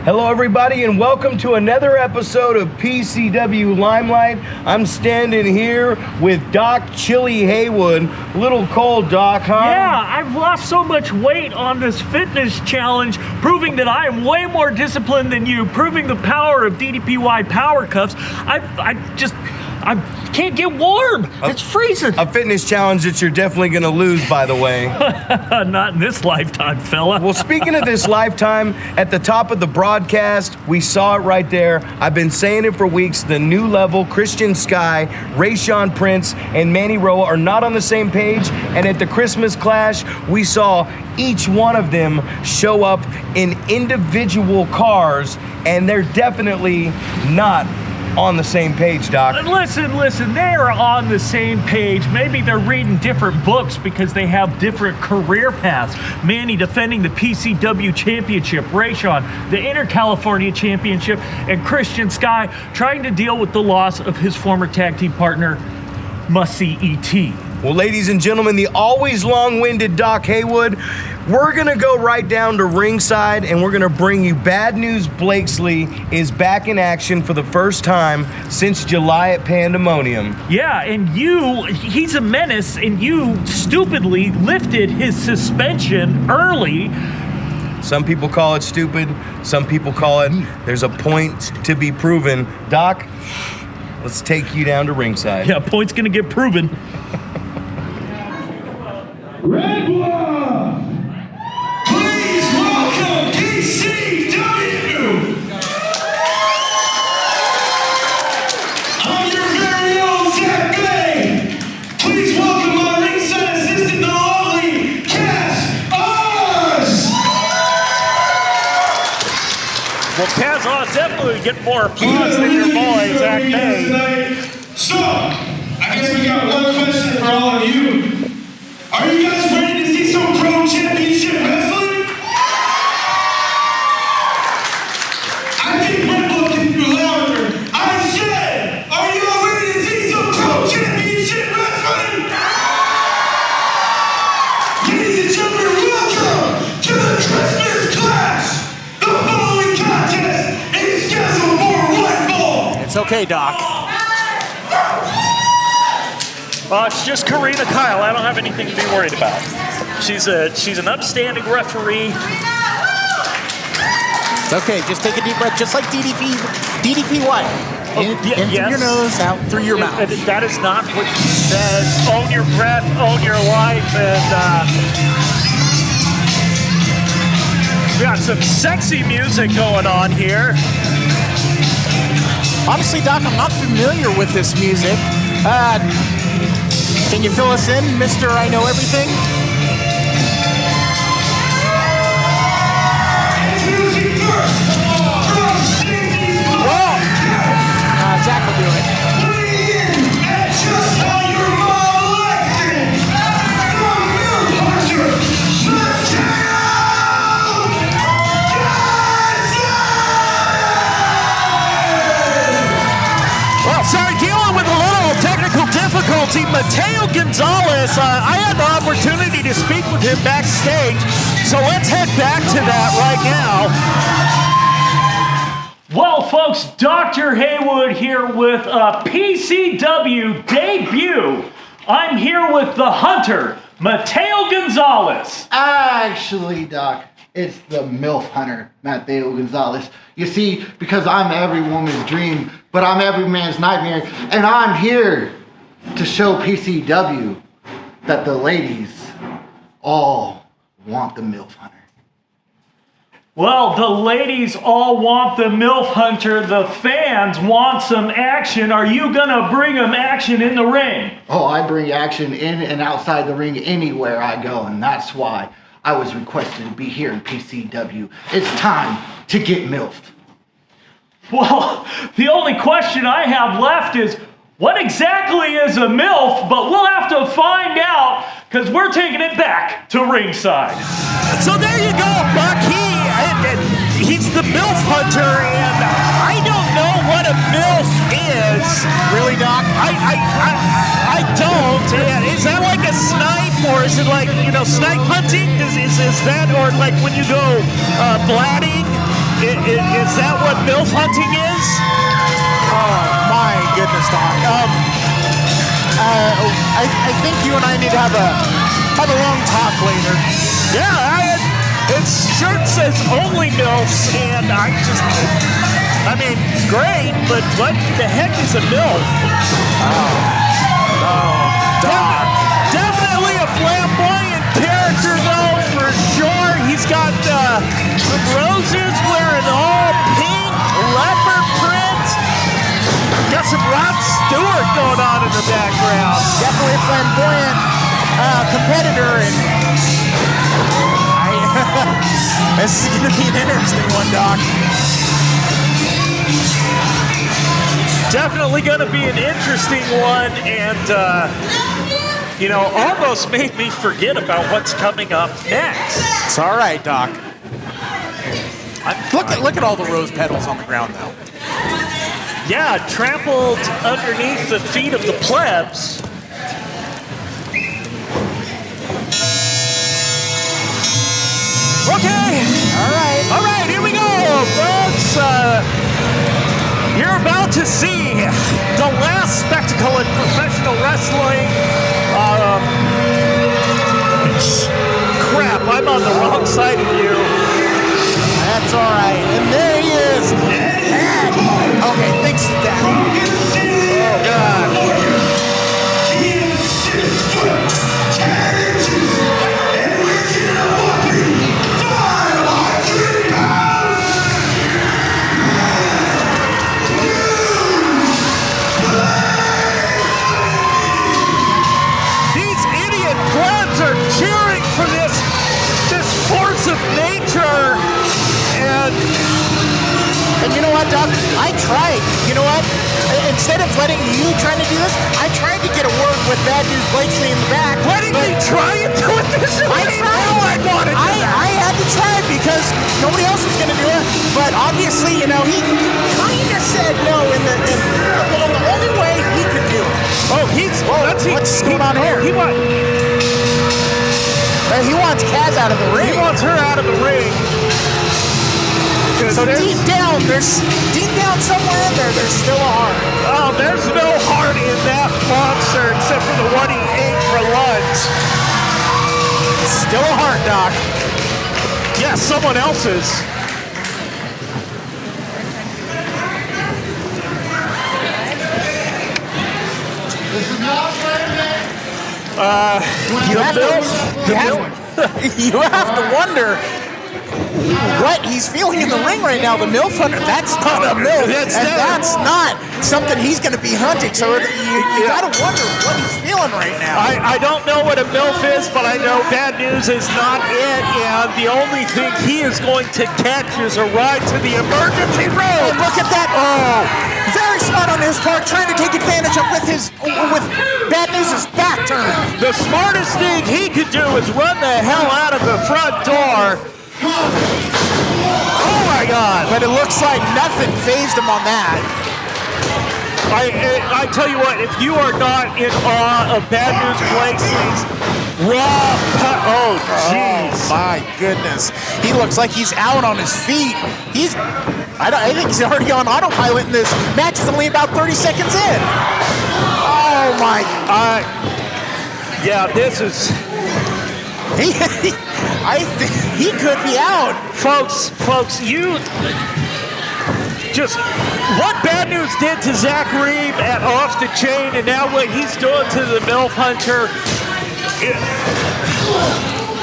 Hello everybody and welcome to another episode of PCW Limelight. I'm standing here with Doc Chili Haywood. A little cold, Doc, huh? Yeah, I've lost so much weight on this fitness challenge, proving that I am way more disciplined than you, proving the power of DDPY power cuffs. I can't get warm. It's freezing. A fitness challenge that you're definitely going to lose, by the way. Not in this lifetime, fella. Well, speaking of this lifetime, at the top of the broadcast, we saw it right there. I've been saying it for weeks. The new level, Christian Sky, Rayshawn Prince, and Manny Roa are not on the same page. And at the Christmas Clash, we saw each one of them show up in individual cars, and they're definitely not on the same page, Doc. Listen, they are on the same page. Maybe they're reading different books because they have different career paths. Manny defending the PCW Championship, Rayshawn the Inter-California Championship, and Christian Sky trying to deal with the loss of his former tag team partner, Must-See E.T. Well, ladies and gentlemen, the always long-winded Doc Haywood, we're going to go right down to ringside and we're going to bring you Bad News Blakeslee is back in action for the first time since July at Pandemonium. Yeah, and he's a menace, and you stupidly lifted his suspension early. Some people call it stupid. Some people call it there's a point to be proven. Doc, let's take you down to ringside. Yeah, point's going to get proven. Red Bluff! applause. Oh, definitely get more applause than your boy, Zack. So, I guess we got one question for all of you. Are you guys ready to see some pro championship wrestling? I think Red Bull can be louder. I said, are you all ready to see some pro championship wrestling? Ladies and gentlemen, welcome to the Christmas Clash. The following contest is scheduled for one fall. It's okay, Doc. It's just Karina Kyle. I don't have anything to be worried about. She's an upstanding referee. It's okay. Just take a deep breath, just like DDP. DDP what? In through your nose, out through your mouth. That is not what she says. Own your breath, own your life, and we got some sexy music going on here. Honestly, Doc, I'm not familiar with this music. Can you fill us in, Mr. I Know Everything? Whoa! Zack will do it. Well, sorry, dealing with a little technical difficulty. Matteo Gonzalez, I had the opportunity to speak with him backstage, so let's head back to that right now. Well, folks, Dr. Haywood here with a PCW debut. I'm here with the Hunter, Matteo Gonzalez. Actually, Doc, it's the MILF Hunter, Matteo Gonzalez. You see, because I'm every woman's dream, but I'm every man's nightmare, and I'm here to show PCW that the ladies all want the MILF Hunter. Well, the ladies all want the MILF Hunter. The fans want some action. Are you gonna bring them action in the ring? Oh, I bring action in and outside the ring anywhere I go, and that's why I was requested to be here in PCW. It's time to get MILFed. Well, the only question I have left is, what exactly is a MILF? But we'll have to find out, because we're taking it back to ringside. So there you go, Buck. He's the MILF Hunter, and I don't know what a MILF is. Really, Doc? I don't. Is that like a snipe, or is it like, snipe hunting? Is that, or like when you go blatting? Is that what MILF hunting is? Oh, my goodness, Doc. I think you and I need to have a long talk later. Yeah, his shirt says only MILFs, and great, but what the heck is a MILF? Doc. Definitely a flamboyant character, though, for sure. He's got some roses wearing all pink, leopard print. Got some Rod Stewart going on in the background. Definitely a flamboyant competitor, and this is going to be an interesting one, Doc. Definitely going to be an interesting one, and almost made me forget about what's coming up next. It's all right, Doc. Look at all the rose petals on the ground, though. Yeah, trampled underneath the feet of the plebs. Okay. All right, here we go, folks. You're about to see the last spectacle in professional wrestling. Crap, I'm on the wrong side of you. That's all right. And there he is. Okay, thanks, Dad. Oh, God. He is 6 foot 10 inches and weighing a whopping 500 pounds. These idiot plebs are cheering for this force of nature. And you know what, Doc? I tried. You know what? Instead of letting you try to do this, I tried to get a word with Bad News Blakeslee in the back. Why didn't you try and do it this way? I had to try because nobody else was going to do it. But obviously, you know, he kind of said no in the only way he could do it. Oh, what's going on here? He wants Kaz out of the ring. He wants her out of the ring. So deep down somewhere in there, there's still a heart. Oh, there's no heart in that monster except for the one he ate for lunch. It's still a heart, Doc. Yeah, someone else's. You have to wonder what he's feeling in the ring right now. The MILF Hunter, that's not a MILF. That's not something he's going to be hunting. So you got to wonder what he's feeling right now. I don't know what a MILF is, but I know Bad News is not it. And the only thing he is going to catch is a ride to the emergency room. And look at that. Oh, very smart on his part, trying to take advantage of with Bad News' back turned. The smartest thing he could do is run the hell out of the front door. Oh my God! But it looks like nothing phased him on that. I tell you what, if you are not in awe of Bad News Blakeslee's oh jeez! Oh my goodness! He looks like he's out on his feet. I think he's already on autopilot, and this match is only about 30 seconds in. Oh my! Yeah, this is. I think he could be out. Folks, you just what Bad News did to Zack Reeb at Off the Chain, and now what he's doing to the MILF Hunter.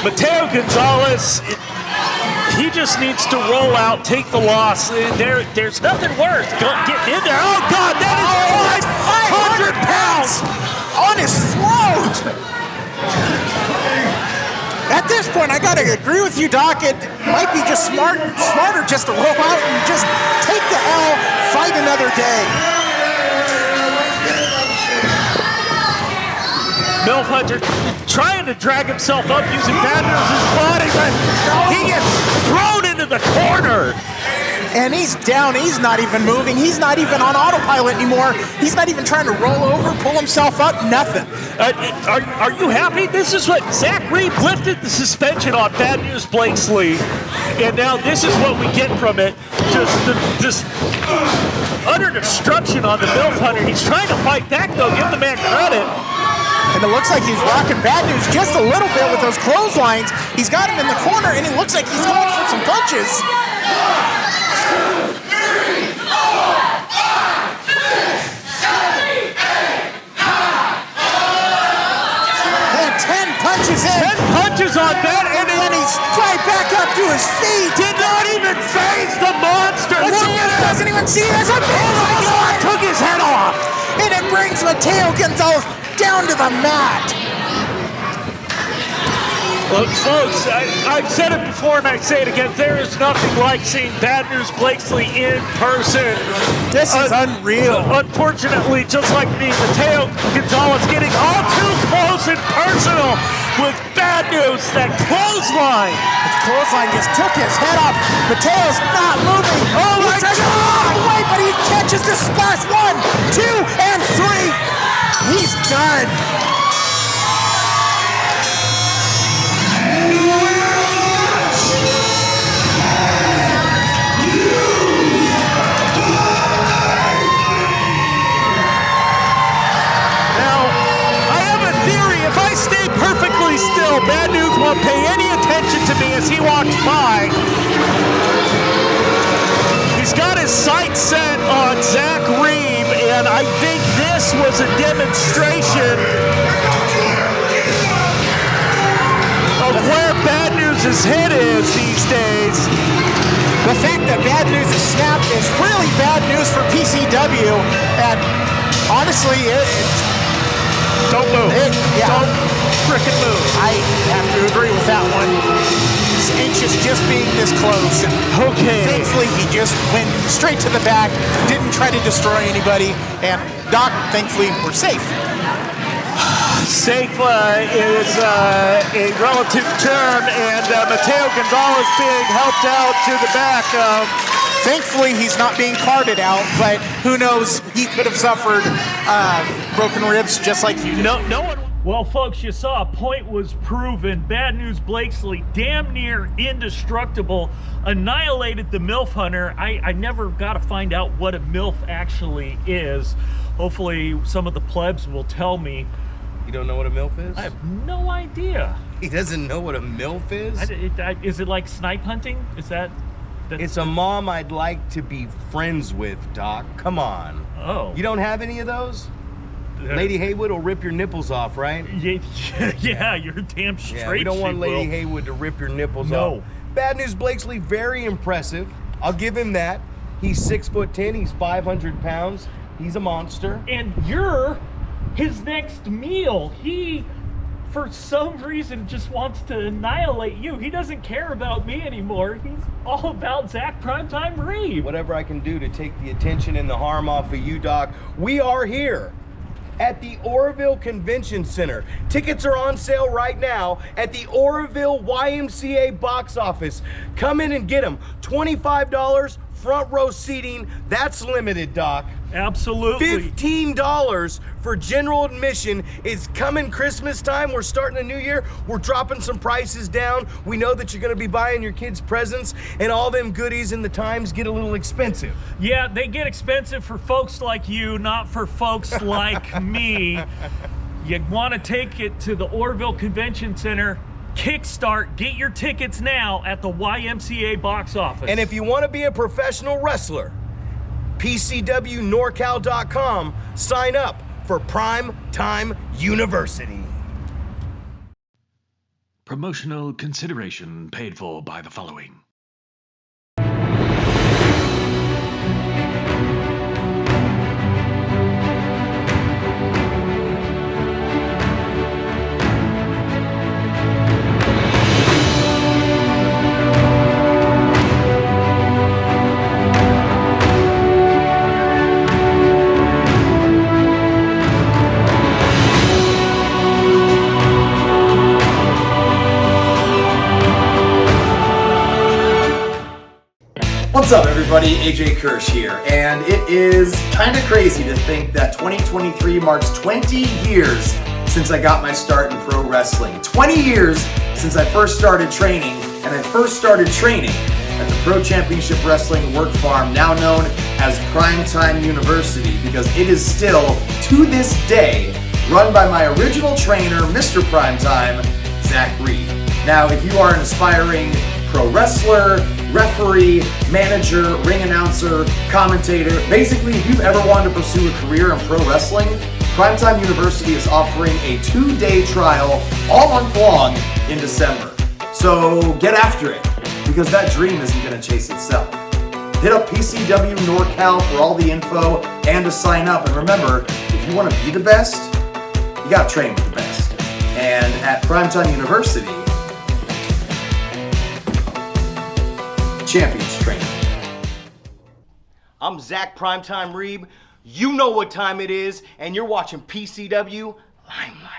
Matteo Gonzalez, he just needs to roll out, take the loss. There's nothing worse. Getting in there. Oh God, that is 500 pounds on his throat. At this point, I gotta agree with you, Doc. It might be just smarter just to roll out and just take the L, fight another day. MILF Hunter trying to drag himself up using Bad News' body, but he gets thrown into the corner. And he's down. He's not even moving. He's not even on autopilot anymore. He's not even trying to roll over, pull himself up, nothing. Are you happy? This is what Zack Reeb lifted the suspension on Bad News Blakeslee, and now this is what we get from it. Just utter destruction on the MILF Hunter. He's trying to fight back though. Give the man credit. And it looks like he's rocking Bad News just a little bit with those clotheslines. He's got him in the corner, and he looks like he's going for some punches. And 10 punches in. 10 punches on that, and then he's right back up to his feet. Did not even face the monster. Look at him. Doesn't even see it. Oh my God! Took his head off. And it brings Matteo Gonzalez down to the mat. Look, folks, I've said it before and I say it again. There is nothing like seeing Bad News Blakeslee in person. This is unreal. Unfortunately, just like me, Matteo Gonzalez getting all too close and personal with Bad News. That clothesline. The clothesline just took his head off. Mateo's not moving. Oh my God! Away, but he catches the splash. 1, 2, and 3. He's done. Perfectly still. Bad News won't pay any attention to me as he walks by. He's got his sights set on Zack Reeb, and I think this was a demonstration of where Bad News' head is these days. The fact that Bad News is snapped is really bad news for PCW, and honestly, don't move. Don't frickin' move. I have to agree with that one. inches just being this close. And Okay. thankfully, he just went straight to the back, didn't try to destroy anybody. And Doc, thankfully, we're safe. Safe is a relative term, and Matteo Gonzalez being helped out to the back. Thankfully, he's not being carted out, but who knows? He could have suffered broken ribs just like you did. No one. Well, folks, you saw a point was proven. Bad News Blakeslee, damn near indestructible, annihilated the MILF Hunter. I never got to find out what a MILF actually is. Hopefully, some of the plebs will tell me. You don't know what a MILF is? I have no idea. He doesn't know what a MILF is? Is it like snipe hunting? Is that? It's a mom I'd like to be friends with, Doc. Come on. Oh. You don't have any of those? Lady Haywood will rip your nipples off, right? Yeah, you're damn straight. Yeah, we don't want she Lady will. Haywood to rip your nipples No. off. Bad News Blakeslee, very impressive. I'll give him that. He's 6'10", he's 500 pounds. He's a monster. And you're his next meal. He, for some reason, just wants to annihilate you. He doesn't care about me anymore. He's all about Zack PrimeTime Reeb. Whatever I can do to take the attention and the harm off of you, Doc. We are here at the Oroville Convention Center. Tickets are on sale right now at the Oroville YMCA box office. Come in and get them. $25 front row seating. That's limited, Doc. Absolutely. $15 for general admission. Is coming Christmas time. We're starting a new year. We're dropping some prices down. We know that you're going to be buying your kids presents, and all them goodies in the times get a little expensive. Yeah, they get expensive for folks like you, not for folks like me. You want to take it to the Oroville Convention Center. Kickstart, get your tickets now at the YMCA box office. And if you want to be a professional wrestler, PCWNorCal.com, sign up for PrimeTime University. Promotional consideration paid for by the following. What's up, everybody? AJ Kirsch here, and it is kind of crazy to think that 2023 marks 20 years since I got my start in pro wrestling. 20 years since I first started training, and I first started training at the Pro Championship Wrestling Work Farm, now known as PrimeTime University, because it is still, to this day, run by my original trainer, Mr. PrimeTime, Zack Reeb. Now, if you are an aspiring pro wrestler, referee, manager, ring announcer, commentator, basically if you've ever wanted to pursue a career in pro wrestling, PrimeTime University is offering a 2-day trial all month long in December. So get after it, because that dream isn't going to chase itself. Hit up PCW NorCal for all the info and to sign up. And remember, if you want to be the best, you got to train with the best. And at PrimeTime University, champions training. I'm Zack PrimeTime Reeb. You know what time it is, and you're watching PCW Limelight.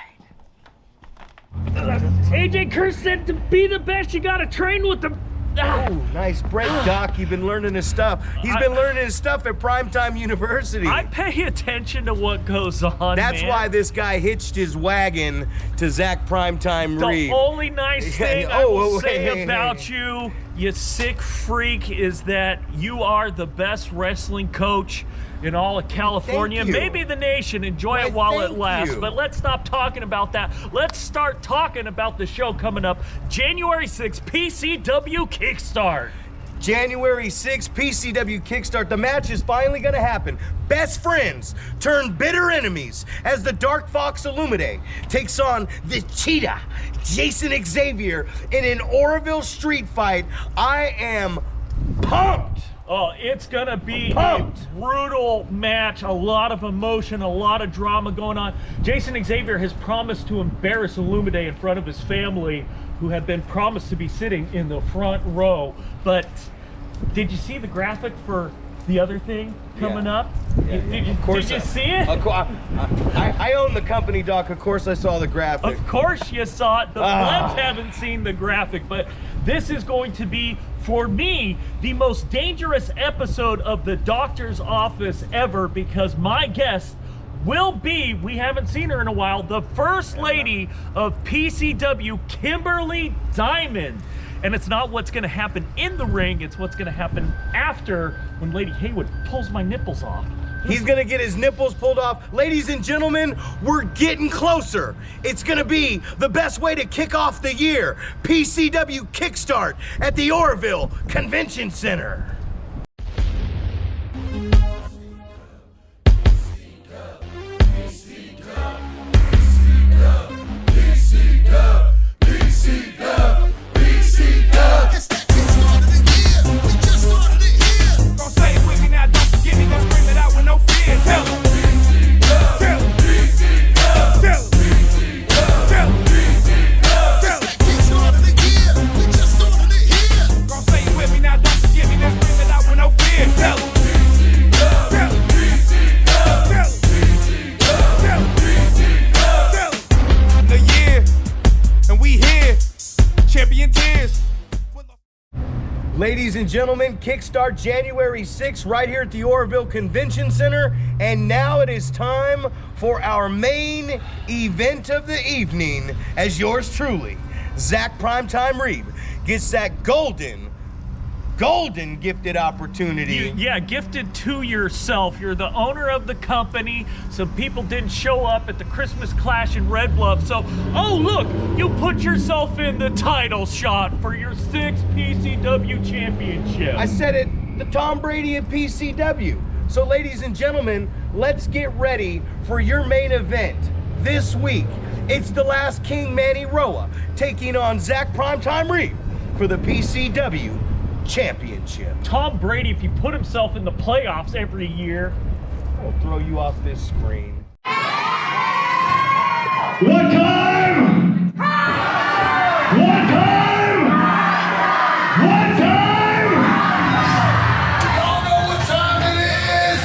AJ Kirsch said to be the best, you gotta train with the... Oh, nice break, Doc. You've been learning his stuff. He's been learning his stuff at PrimeTime University. I pay attention to what goes on, That's man. why this guy hitched his wagon to Zack PrimeTime Reeb. The only nice thing I will say hey, about hey. you sick freak, is that you are the best wrestling coach in all of California, Thank you. maybe the nation. Enjoy Why, it while it thank lasts. you. But let's stop talking about that. Let's start talking about the show coming up January 6th, PCW Kickstart. January 6th, PCW Kickstart. The match is finally going to happen. Best friends turn bitter enemies as the Dark Fox Illumide takes on the Cheetah, Jason Xavier, in an Oroville street fight. I am pumped. Oh, it's gonna be Pumped. a brutal match, a lot of emotion, a lot of drama going on. Jason Xavier has promised to embarrass Illumide in front of his family, who had been promised to be sitting in the front row. But did you see the graphic for the other thing coming up? Did you see it? I own the company, Doc. Of course I saw the graphic. Of course you saw it. The plebs haven't seen the graphic, but this is going to be, for me, the most dangerous episode of the doctor's office ever, because my guest will be, we haven't seen her in a while, the First Lady of PCW, Kimberly Diamond. And it's not what's going to happen in the ring, it's what's going to happen after, when Lady Haywood pulls my nipples off. He's gonna get his nipples pulled off. Ladies and gentlemen, we're getting closer. It's gonna be the best way to kick off the year. PCW Kickstart at the Oroville Convention Center. Ladies and gentlemen, Kickstart January 6th right here at the Oroville Convention Center. And now it is time for our main event of the evening, as yours truly, Zack PrimeTime Reeb, gets that golden gifted opportunity. Yeah, gifted to yourself. You're the owner of the company. Some people didn't show up at the Christmas Clash in Red Bluff, so, oh look, you put yourself in the title shot for your 6th PCW Championship. I said it, the Tom Brady of PCW. So ladies and gentlemen, let's get ready for your main event this week. It's the Last King Manny Roa taking on Zack PrimeTime Reeb for the PCW Championship. Tom Brady, if he put himself in the playoffs every year. I'll throw you off this screen. What time? What time? What time? Y'all know what time it is?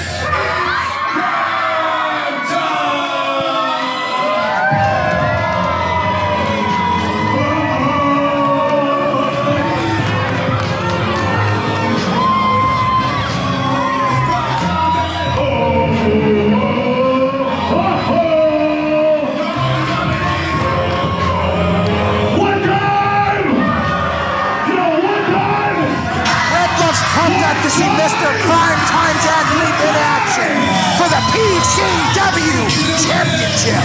Prime to see Mr. PrimeTime's athlete in action for the PCW Championship.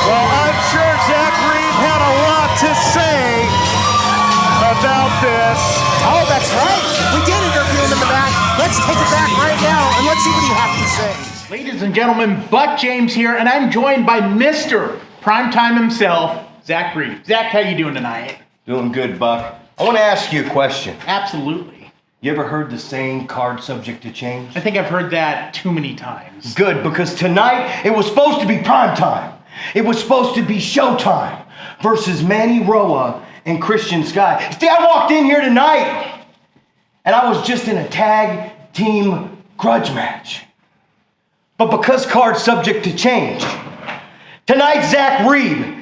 Well, I'm sure Zack Reeb had a lot to say about this. Oh, that's right. We did interview him in the back. Let's take it back right now and let's see what he has to say. Ladies and gentlemen, Buck James here, and I'm joined by Mr. PrimeTime himself, Zack Reeb. Zack, how you doing tonight? Doing good, Buck. I want to ask you a question. Absolutely. You ever heard the saying, card subject to change? I think I've heard that too many times. Good, because tonight it was supposed to be prime time. It was supposed to be showtime versus Manny Roa and Christian Sky. See, I walked in here tonight and I was just in a tag team grudge match. But because card's subject to change, tonight Zack Reeb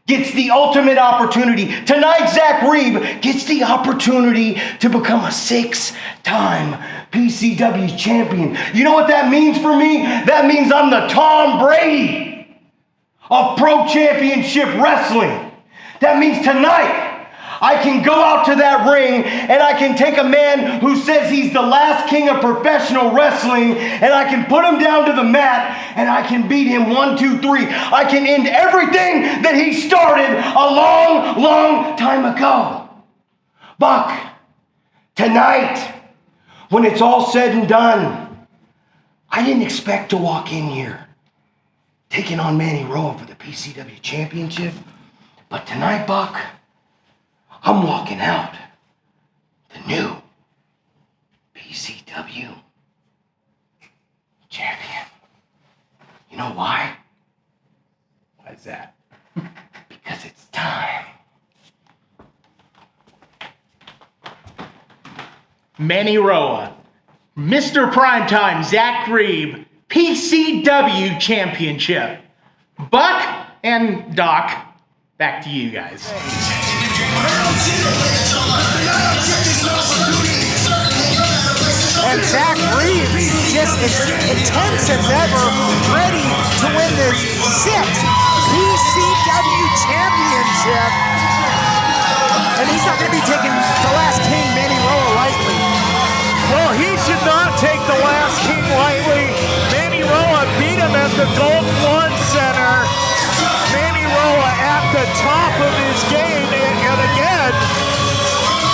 gets the ultimate opportunity. Tonight, Zack Reeb gets the opportunity to become a 6-time PCW champion. You know what that means for me? That means I'm the Tom Brady of Pro Championship Wrestling. That means tonight, I can go out to that ring and I can take a man who says he's the last king of professional wrestling and I can put him down to the mat and I can beat him 1, 2, 3. I can end everything that he started a long, long time ago. Buck, tonight, when it's all said and done, I didn't expect to walk in here taking on Manny Roa for the PCW Championship, but tonight, Buck, I'm walking out the new PCW Champion. You know why? Why is that? Because it's time. Manny Roa, Mr. Primetime, Zack Reeb, PCW Championship. Buck and Doc, back to you guys. And Zack Reeb, just as intense as ever, ready to win this 6th PCW Championship. And he's not going to be taking the Last King Manny Roa lightly. Well, he should not take the Last King lightly. Manny Roa beat him at the Golden One Center. Manny Roa at the top of his game, and again,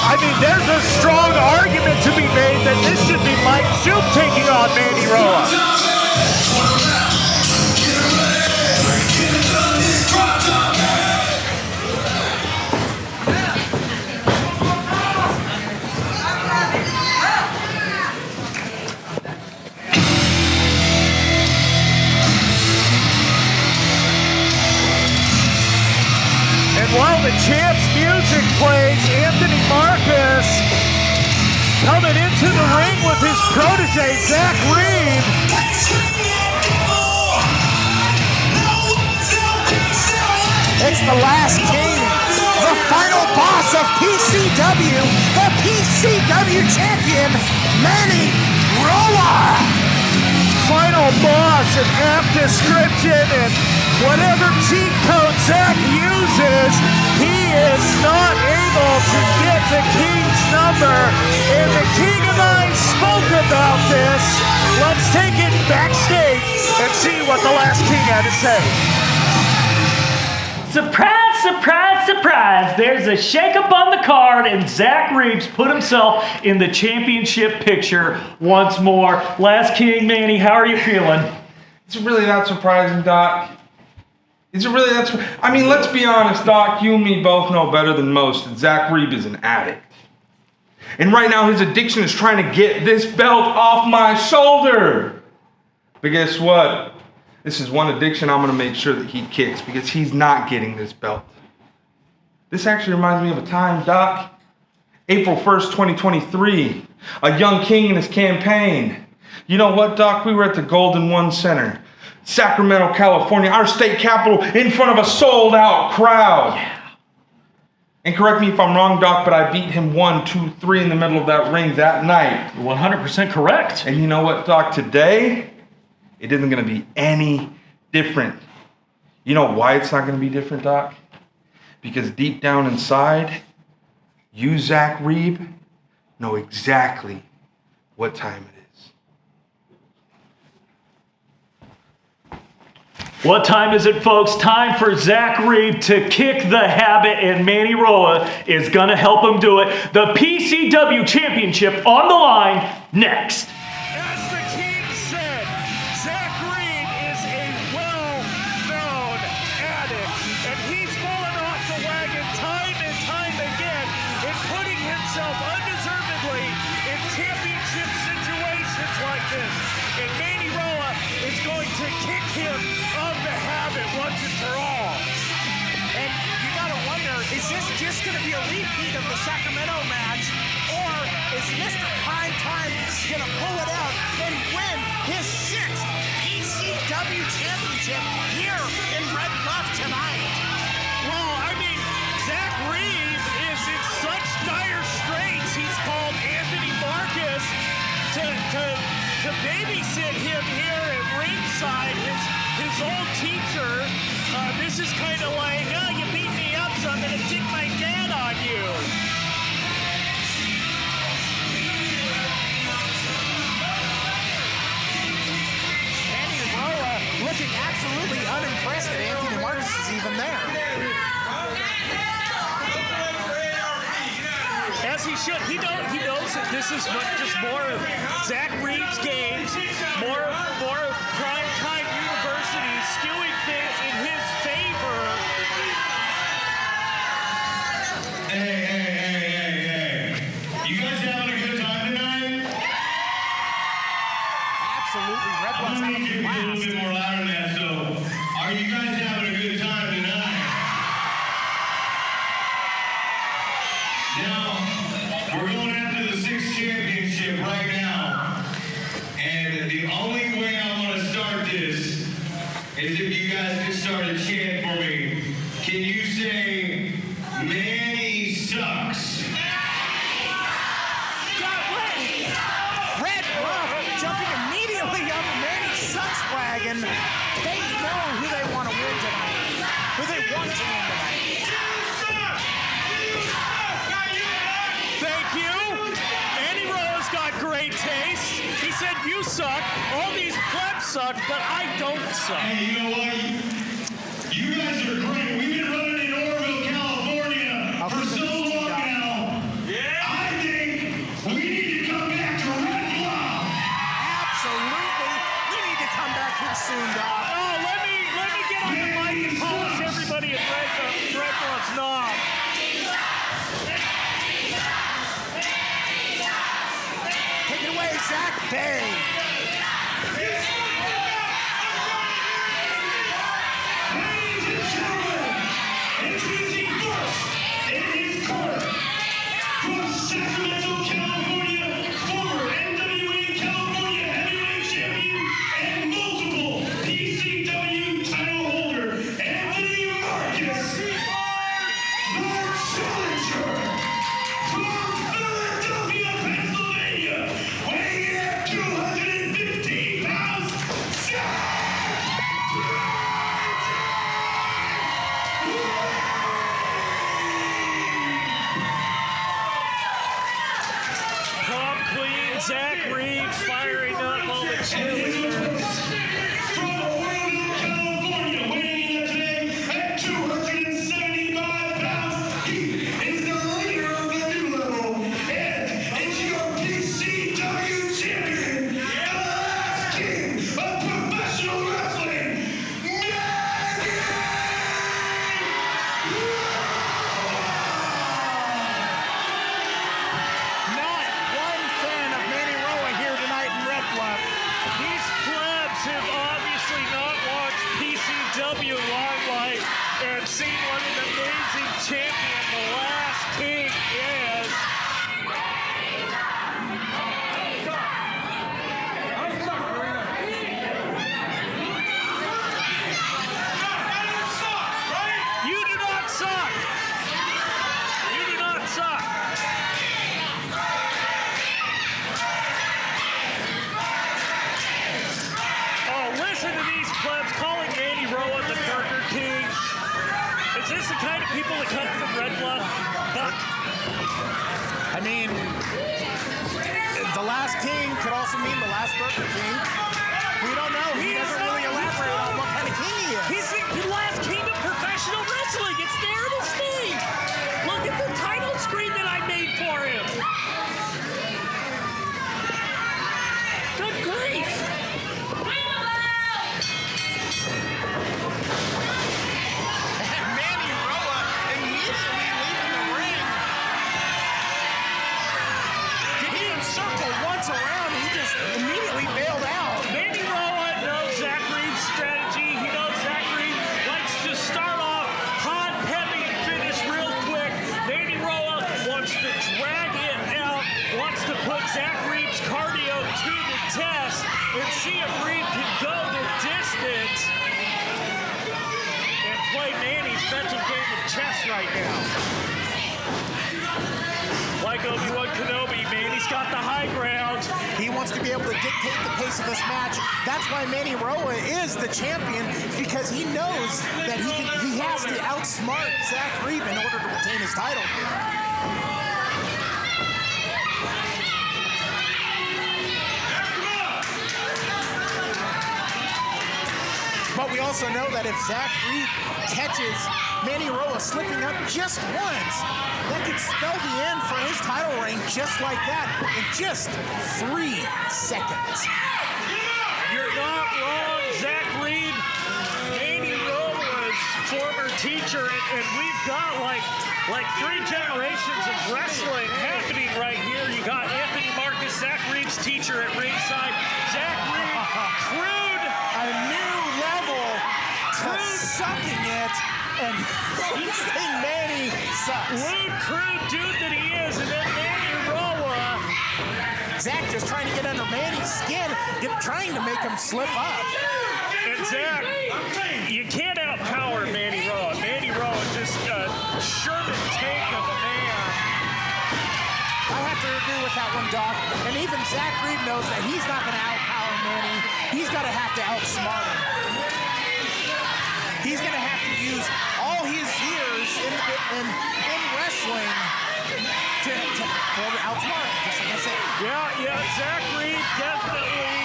I mean, there's a strong argument to be made that this should be Mike Shoop taking on Manny Roa. While the champ's music plays, Anthony Marcus coming into the ring with his protege, Zack Reeb. It's the Last King, the final boss of PCW, the PCW Champion, Manny Roa. Final boss, an apt description, and whatever cheat code Zack uses, he is not able to get the King's number. And the King and I spoke about this. Let's take it backstage and see what the Last King had to say. Surprise, surprise, surprise. There's a shakeup on the card, and Zack Reeb's put himself in the championship picture once more. Last King, Manny, how are you feeling? Is it really that surprising, Doc? Is it really that surprising? I mean, let's be honest, Doc. You and me both know better than most that Zack Reeb is an addict. And right now, his addiction is trying to get this belt off my shoulder. But guess what? This is one addiction I'm going to make sure that he kicks, because he's not getting this belt. This actually reminds me of a time, Doc. April 1st, 2023. A young king in his campaign. You know what, Doc? We were at the Golden One Center, Sacramento, California, our state capital, in front of a sold-out crowd. Yeah. And correct me if I'm wrong, Doc, but I beat him 1, 2, 3 in the middle of that ring that night. 100% correct. And you know what, Doc? Today, it isn't going to be any different. You know why it's not going to be different, Doc? Because deep down inside, you, Zack Reeb, know exactly what time it is. What time is it, folks? Time for Zack Reeb to kick the habit, and Manny Roa is going to help him do it. The PCW Championship on the line next. As the King said, Zack Reeb is a well-known addict, and he's fallen off the wagon time and time again in putting himself undeservedly in championship situations like this. And Manny Roa is going to kick him of the habit once and for all. And you gotta wonder, is this just gonna be a repeat of the Sacramento match, or is Mr. PrimeTime gonna pull it out and win his 6th PCW Championship here in Red Bluff tonight? Well, I mean, Zack Reeb is in such dire straits, he's called Anthony Marcus to babysit him here at ringside, his old teacher. This is kind of like, oh, you beat me up, so I'm going to stick my dad on you. Manny Roa looking absolutely unimpressed that Anthony Marcus is even there. As he should. He knows that this is just more of Zack Reeb's games, more of PrimeTime University skewing things in his favor. Hey, I'm gonna need you to be a little bit more louder than that. So, are you guys having a good time tonight? Now, we're going after the 6th championship right now. And the only way I want to start this is if you guys can start a chant for me. Can you say, Manny sucks? Red Bluff jumping immediately on the Manny Sucks wagon. They know who they want to win tonight. Who they want to win tonight. Thank you. Manny Roa's got great taste. He said, you suck. All these plebs suck, but I don't suck. Hey, you know what? You guys are great. We've been running in Orville, California for so long now. Yeah. I think we need to come back to Red Bluff. Absolutely. We need to come back here soon, Doc. Oh, let me get on the mic and polish everybody at Red Bluff's knob. Take it away, Zack. Bang. Ladies and gentlemen, introducing first in his corner, from Sacramento, California, former NWA California Heavyweight Champion and multiple PCW title holder, Anthony Marcus, the challenger from Philadelphia, Pennsylvania, weighing in at 215 pounds, Zack! Prom Queen, Zack Reeb firing up all the cheerleaders. From Orville, California, weighing in today at 275 pounds, he is the leader of the new level, and is your PCW champion, the last king of professional wrestling, Manny Not one fan of Manny Roa here tonight in Red Bluff. These plebs have obviously not watched PCW Limelight and seen what an amazing champion the Last King is. You do not suck. You do not suck. Oh, listen to these plebs calling Manny Roa the Burger King. Is this the kind of people that come from Red Bluff? Buck. I mean, the Last King could also mean the last Burger King. We don't know. He doesn't really elaborate on what kind of king he is. He's the last king of professional wrestling. It's there in his name. Look at the title screen that I made for him. Good grief. Manny Roa immediately leaving the ring. He didn't circle once around. He just immediately bailed out. Manny Roa knows Zack Reeb's strategy. He knows Zack Reeb likes to start off hot, heavy, and finish real quick. Manny Roa wants to drag it out, wants to put Zack Reeb's cardio to the test and see if Reeb can go the distance and play Manny's mental game of chess right now. Like Obi-Wan Kenobi, Manny's got the high ground. He wants to be able to dictate the pace of this match. That's why Manny Roa is the champion, because he knows that he has to outsmart Zack Reeb in order to retain his title. But we also know that if Zack Reeb catches Manny Roa slipping up just once, that could spell the end for his title reign just like that in just 3 seconds. You're not wrong, Zack Reeb. Manny Roa's former teacher, and we've got like 3 generations of wrestling happening right here. You got Anthony Marcus, Zack Reeb's teacher at ringside. Zack Reeb Crude. A new level to sucking it, and saying Manny sucks. Rude, crude dude that he is, and then Manny Roa. Zack just trying to get under Manny's skin, trying to make him slip up. And Zack, you can't outpower Manny Roa. Manny Roa just a Sherman tank of a man. I have to agree with that one, Doc. And even Zack Reeb knows that he's not going to outpower Manny. He's got to have to outsmart him. He's going to have to use all his years in wrestling to outsmart him, just like I said. Yeah, Zack Reeb definitely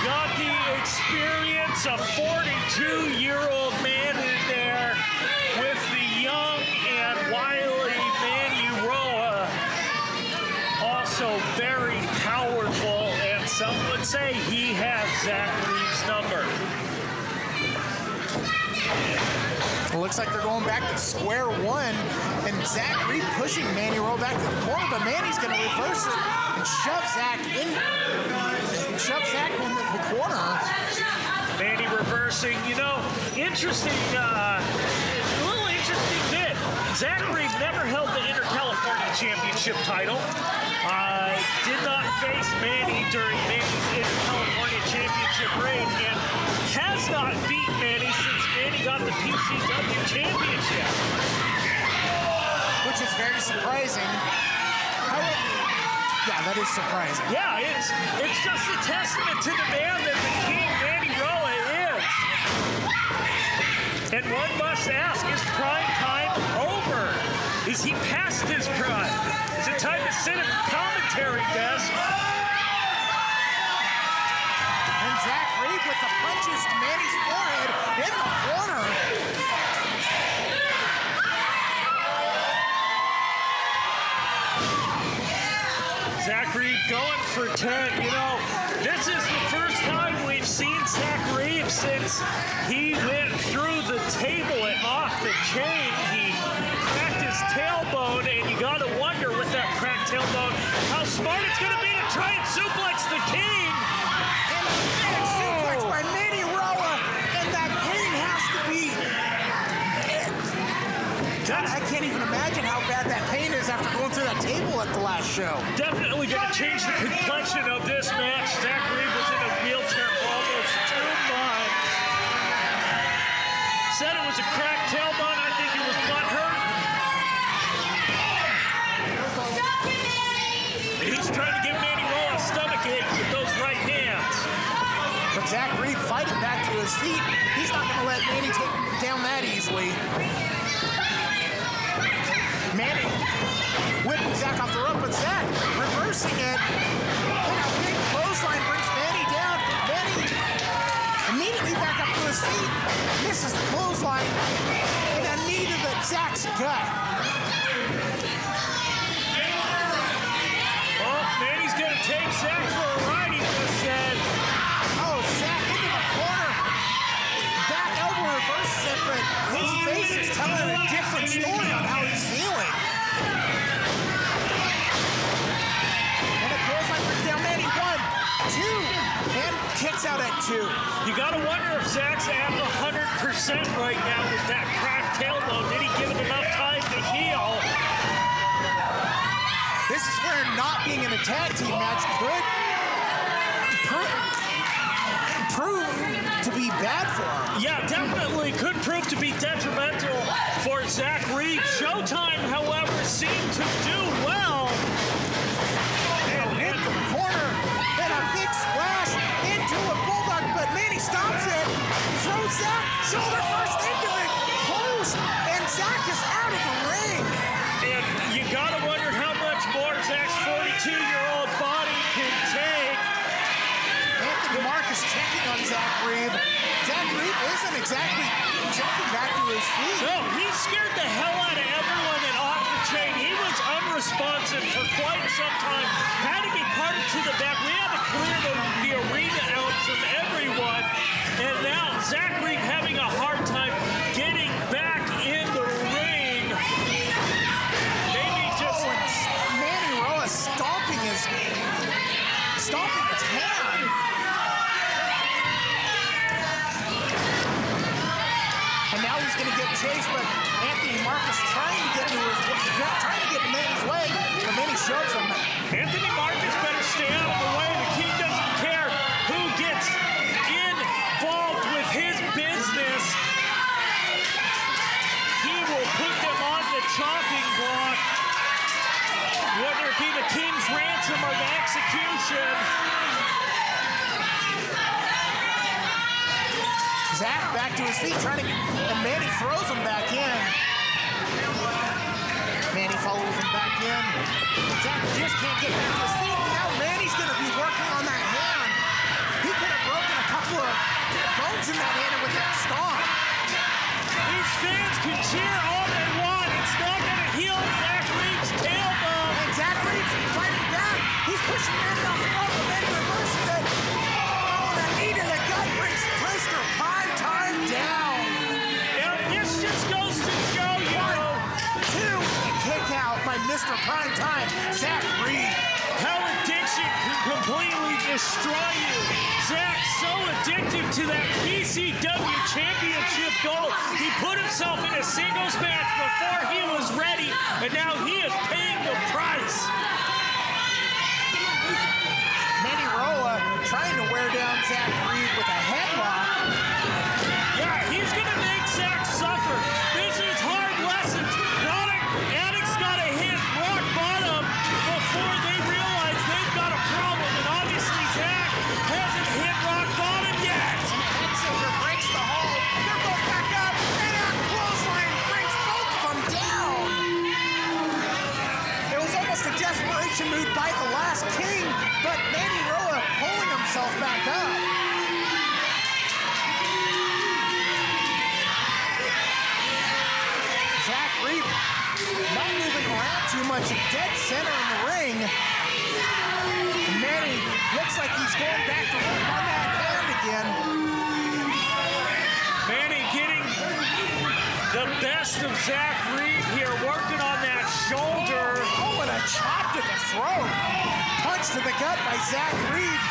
got the experience. A 42-year-old man in there with the young and wily Manny Roa. Also very powerful, and some would say he has Zack Reeb's number. It looks like they're going back to square one, and Zack Reeb pushing Manny Roa back to the corner, but Manny's going to reverse it and shove Zack into the corner. Manny reversing, interesting, a little interesting bit. Zack Reeb never held the Inter-California Championship title. Did not face Manny during Manny's Inter-California Championship reign, and has not beat Manny since Manny got the PCW Championship. Which is very surprising. Yeah, that is surprising. Yeah, it's just a testament to the man that the King Manny Roa is. And one must ask, is prime time over? Is he past his prime? Is it time to sit at the commentary desk? And Zack Reeb with the punches to Manny's forehead in the corner. Zack Reeb going for 10. This is the first time we've seen Zack Reeb since he went through the table and off the chain. He cracked his tailbone, and you gotta wonder with that cracked tailbone how smart it's gonna be to try and suplex the King. And a big suplex by Manny Roa, and that pain has to be... I can't even imagine how bad that pain is after going through that table at the last show. Definitely going to change the complexion of this match. Zack Reeb was in a wheelchair for almost 2 months. Said it was a cracked tailbone. I think it was butt hurt. He's trying to give Manny Roa a stomach ache with those right hands. But Zack Reeb fighting back to his feet. He's not going to let Manny take him down that easily. Manny whipping Zack off the rope, but Zack reversing it. And a big clothesline brings Manny down. Manny immediately back up to his feet. Misses the clothesline. And a knee to the Zack's gut. Oh, Manny's going to take Zack for a ride, he just said. Oh, Zack into the corner. Back elbow reverses it, but his face is telling a different story on how he's feeling. And a clothesline brings down Manny. 1, 2, and kicks out at 2. You got to wonder if Zack's at 100% right now with that cracked tailbone. Did he give him enough time to heal? This is where not being in a tag team match could prove to be bad for him. Yeah, definitely could prove to be detrimental for Zack Reeb. Showtime, however, seemed to do well. And into the corner, and a big splash into a bulldog, but Manny stops it, throws Zack shoulder first into it, close, and Zack is out of the ring. And you gotta wonder how much more Zack's 42-year-old body can take. Anthony Marcus checking on Zack Reeb. Zack Reeb isn't exactly jumping back to his feet. No, he scared the hell out of everyone and off the chain. He was unresponsive for quite some time. Had to be parted to the back. We had to clear the arena out from everyone. And now Zack Reeb having a hard time getting back in the ring. Maybe just... Manny Roa stomping his hand. he's going to get chased, but Anthony Marcus trying to get in Manny's way, but Manny shoves him. Anthony Marcus better stay out of the way. The King doesn't care who gets involved with his business. He will put them on the chopping block, whether it be the King's ransom or the execution. Zack back to his feet, and Manny throws him back in. Manny follows him back in. Zack just can't get back to his feet. Now Manny's going to be working on that hand. He could have broken a couple of bones in that hand with that stomp. These fans can cheer all they want. It's not going to heal Zack Reeb's tailbone. And Zack Reeb's fighting back. He's pushing Manny off the rope, and Manny reverses it. Oh, that knee to the gut brings Mr. PrimeTime down. Now, this just goes to show you. 1, 2, and kick out by Mr. PrimeTime, Zack Reeb. How addiction can completely destroy you. Zack, so addicted to that PCW Championship goal, he put himself in a singles match before he was ready, and now he is paying the price. Manny Roa trying to wear down Zack Reeb with a headlock. Yeah, he's going to make Zack suffer. This is hard lessons. Addicts got to hit rock bottom before they realize they've got a problem, and obviously Zack hasn't hit rock bottom yet. Headsaver breaks the hold. They're both back up, and a clothesline brings both of them down. It was almost a desperation move by the Last King, but Manny Roa pulling himself back up. Zack Reeb not moving around too much, dead center in the ring. And Manny looks like he's going back to work on that hand again. Manny getting the best of Zack Reeb here, working on that shoulder. Oh, and a chop to the throat. Punch to the gut by Zack Reeb.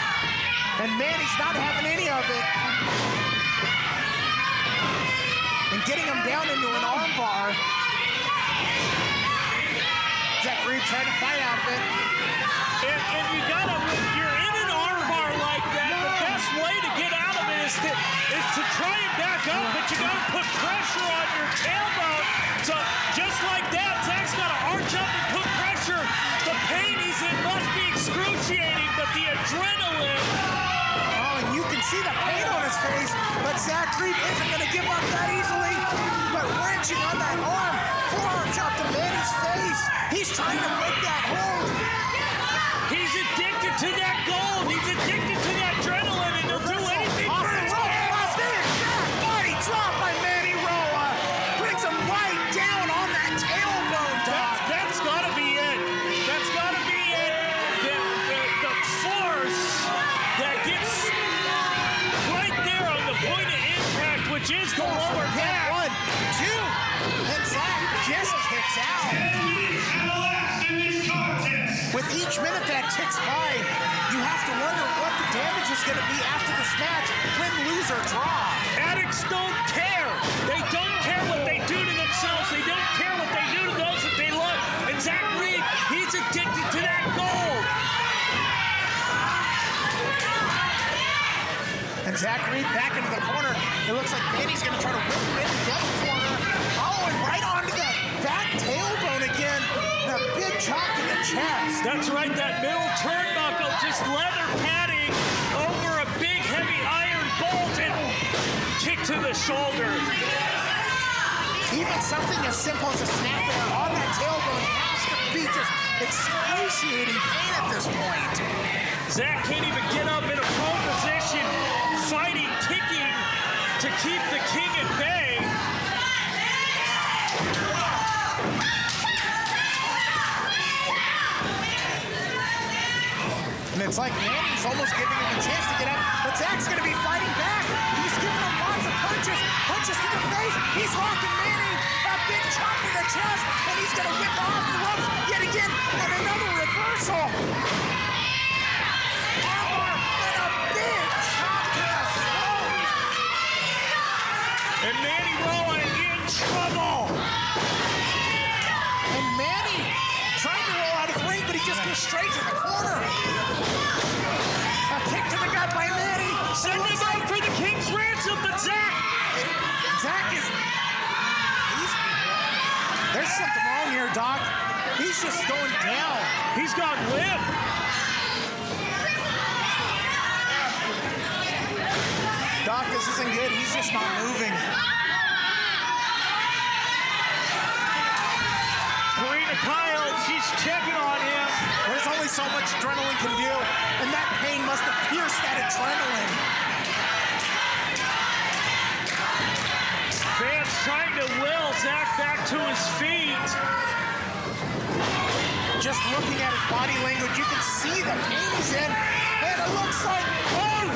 And Manny's not having any of it. And getting him down into an armbar. Zack Reeb trying to fight out of it. And you gotta, when you're in an armbar like that, the best way to get out of it is to try and back up, but you gotta put pressure on your tailbone. So just like that, Zack's gotta arch up and put pressure. The pain he's in must be excruciating, but the adrenaline. Oh, and you can see the pain on his face, but Zack Reeb isn't gonna give up that easily. But wrenching on that arm, forearm chop to Manny's face. He's trying to break that hold. He's addicted to that gold. He's addicted to that adrenaline, and he'll do anything for his fans. Big body drop by Manny Roa. Brings him right down on that tailbone, Doc. That's gotta be it. That's gotta be it. The force that gets right there on the point of impact, which is the lower back. 1, 2, and Zack just kicks out. With each minute that ticks by, you have to wonder what the damage is going to be after this match, win, lose, or draw. Addicts don't care. They don't care what they do to themselves. They don't care what they do to those that they love. And Zack Reeb, he's addicted to that gold. And Zack Reeb back into the corner. It looks like Manny's going to try to whip him into the other corner. Oh, and right onto the back tailbone again. The big chop to the chest. That's right, that middle turnbuckle, just leather padding over a big heavy iron bolt and kick to the shoulder. Even something as simple as a snap there on that tailbone has to be just excruciating pain at this point. Zack can't even get up in a prone position, fighting, kicking to keep the King at bay. And it's like Manny's almost giving him a chance to get up, but Zack's going to be fighting back. He's giving him lots of punches, punches to the face. He's rocking Manny, a big chop to the chest, and he's going to whip off the ropes yet again, and another reversal. Armbar, and a big chop to the throat. And Manny Roa in trouble. And Manny trying to roll out of the ring, but he just goes straight to the corner. A kick to the gut by Manny. Send him out for the King's Ransom, but Zack is... There's something wrong here, Doc. He's just going down. He's got limp. Doc, this isn't good. He's just not moving. Karina Kyle, she's checking on him. There's only so much adrenaline can do, and that pain must have pierced that adrenaline. Fans trying to will Zack back to his feet. Just looking at his body language, you can see the pain he's in, and it looks like,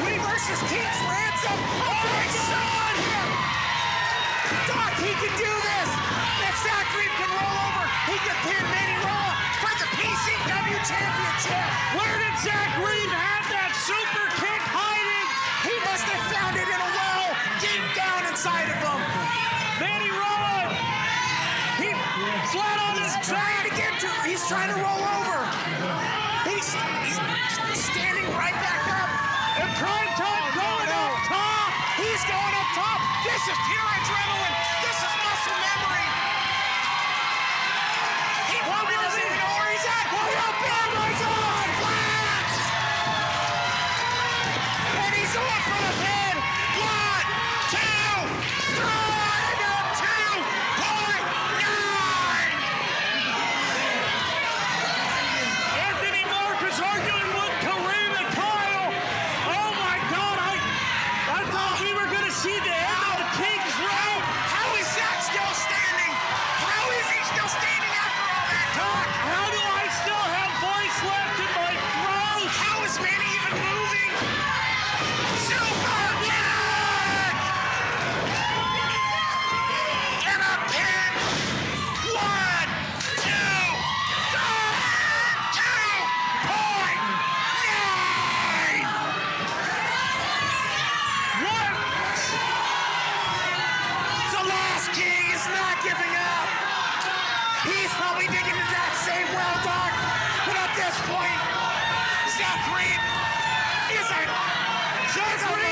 Reeb versus King's Ransom. Oh my God! Doc, he can do this. If Zack Reeb can roll over, he can pin Manny Roa for the PCW Championship. Where did Zack Reeb have that super kick hiding? He must have found it in a well deep down inside of him. Manny Roa, he flat on his back. He's trying to roll over. He's standing right back up. And PrimeTime going up top. He's going up top. This is pure adrenaline. This is muscle memory. He probably doesn't even know where he's at. We're up in my God. Flash! And he's on for the pin. 1, 2, 3.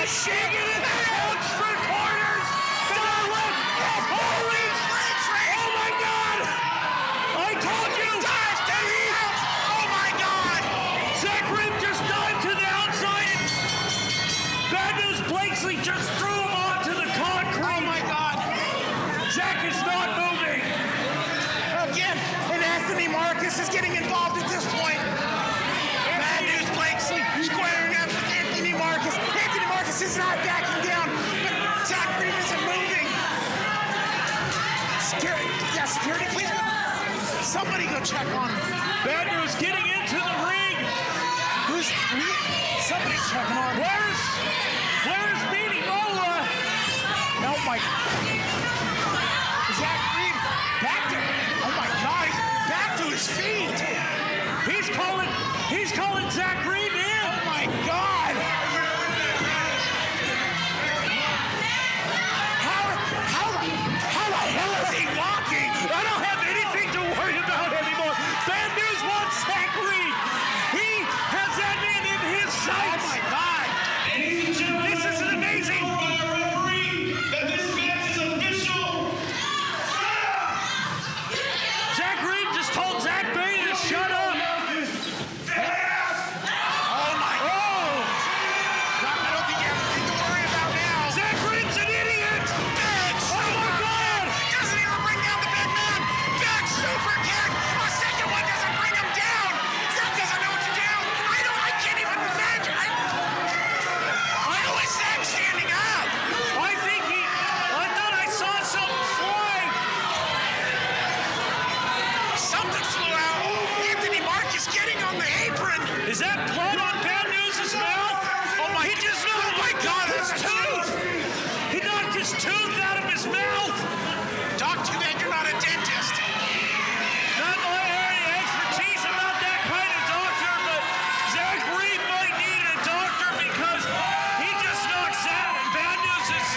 Shaking it out for corners. Holy oh my God! I told you! Oh my God! Zack Reeb just dived to the outside. Bad News Blakeslee just threw him onto the concrete. Oh my God! Zack is not moving. Again, and Anthony Marcus is getting involved at this point. Bad News Blakeslee squaring up with Anthony Marcus. Anthony Marcus is not backing down, but Zack Reeb isn't moving. Security, please. Somebody go check on him. Bad News getting into the ring. Somebody's checking on him. Where's Manny Roa? Oh my. Zack Reeb back to. Oh my God, back to his feet. He's calling Zack Reeb in. Oh my God. How the hell is he walking? I don't have anything to worry about anymore. Bad News wants Zack Reeb. He has that man in his sights. Oh my God. This is amazing. That this match is official. Zack Reeb just told Zack Bailey to shut up. Oh my God. I don't think you have anything to worry about now. Zack Reeb's an idiot. Oh my God. Doesn't even bring down the big man. Back super kick. A second one doesn't bring him down. Zack doesn't know what to do. I can't even imagine. How is Zack standing up? I thought I saw something fly. Something flew out. Anthony Marcus getting on the apron. Is that blood on Bad News' mouth? Oh my God, that's tooth. He knocked his tooth out of his mouth. Doc, too bad you're not a dentist. Not my area of expertise. I'm not that kind of doctor, but Zack Reeb might need a doctor because he just knocks out. And Bad News is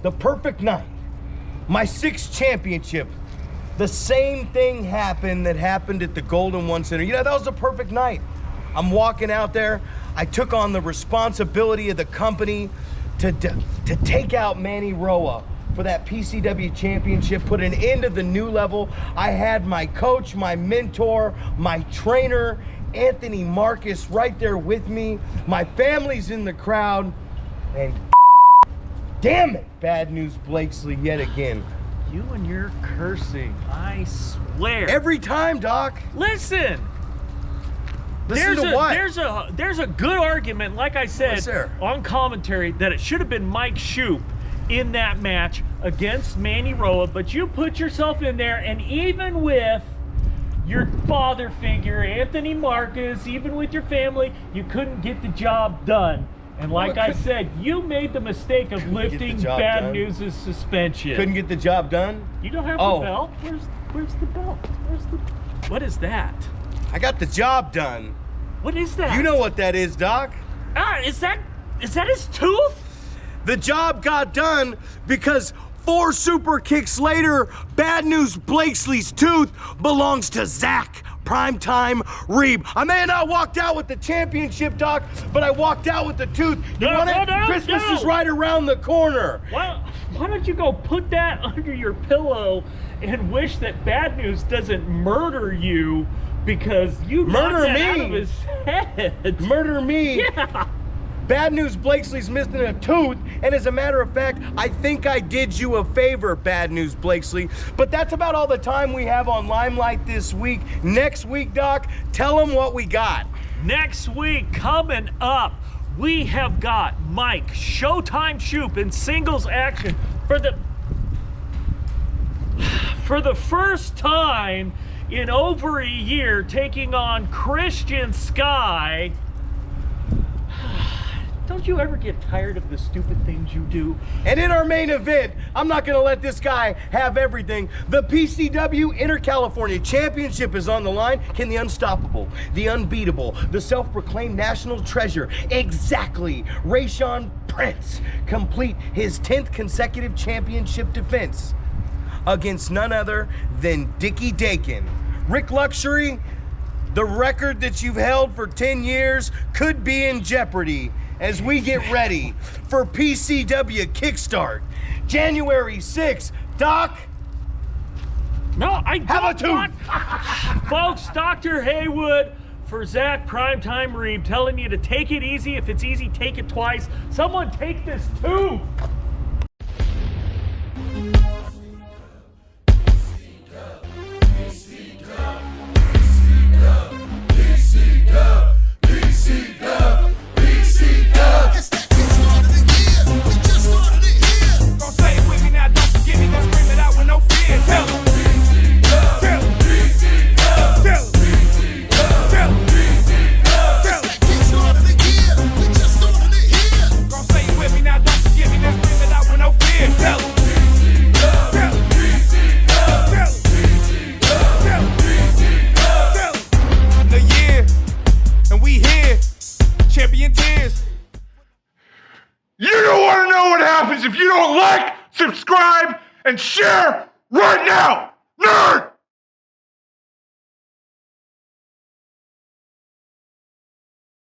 The perfect night. My 6th championship. The same thing happened that happened at the Golden One Center. You know, that was the perfect night. I'm walking out there. I took on the responsibility of the company to take out Manny Roa for that PCW Championship, put an end to the new level. I had my coach, my mentor, my trainer, Anthony Marcus, right there with me. My family's in the crowd, and damn it, Bad News Blakeslee yet again. You and your cursing, I swear. Every time, Doc. Listen. Listen to what? There's a good argument, like I said, on commentary, that it should have been Mike Shoop in that match against Manny Roa, but you put yourself in there, and even with your father figure, Anthony Marcus, even with your family, you couldn't get the job done. And like I said, you made the mistake of lifting Bad News' suspension. Couldn't get the job done? You don't have the belt? Where's the belt? What is that? I got the job done. What is that? You know what that is, Doc. Is that his tooth? The job got done because 4 super kicks later, Bad News Blakeslee's tooth belongs to Zack, PrimeTime Reeb. I may have not walked out with the championship, Doc, but I walked out with the tooth. You want it? Christmas is right around the corner. Why don't you go put that under your pillow and wish that Bad News doesn't murder you because you knocked that out of his head. Murder me? Yeah. Bad News Blakeslee's missing a tooth, and as a matter of fact, I think I did you a favor, Bad News Blakeslee. But that's about all the time we have on Limelight this week. Next week, Doc, tell them what we got. Next week, coming up, we have got Mike Showtime Shoop in singles action for the first time in over a year, taking on Christian Sky. Don't you ever get tired of the stupid things you do? And in our main event, I'm not gonna let this guy have everything. The PCW Inter-California Championship is on the line. Can the unstoppable, the unbeatable, the self-proclaimed national treasure, exactly, Rayshawn Prince, complete his 10th consecutive championship defense against none other than Dickie Dakin? Rick Luxury, the record that you've held for 10 years could be in jeopardy as we get ready for PCW Kickstart, January 6th. Doc? No, I have don't want... Folks, Dr. Haywood for Zack, PrimeTime Reeb, telling you to take it easy. If it's easy, take it twice. Someone take this too. If you don't like, subscribe, and share right now, nerd!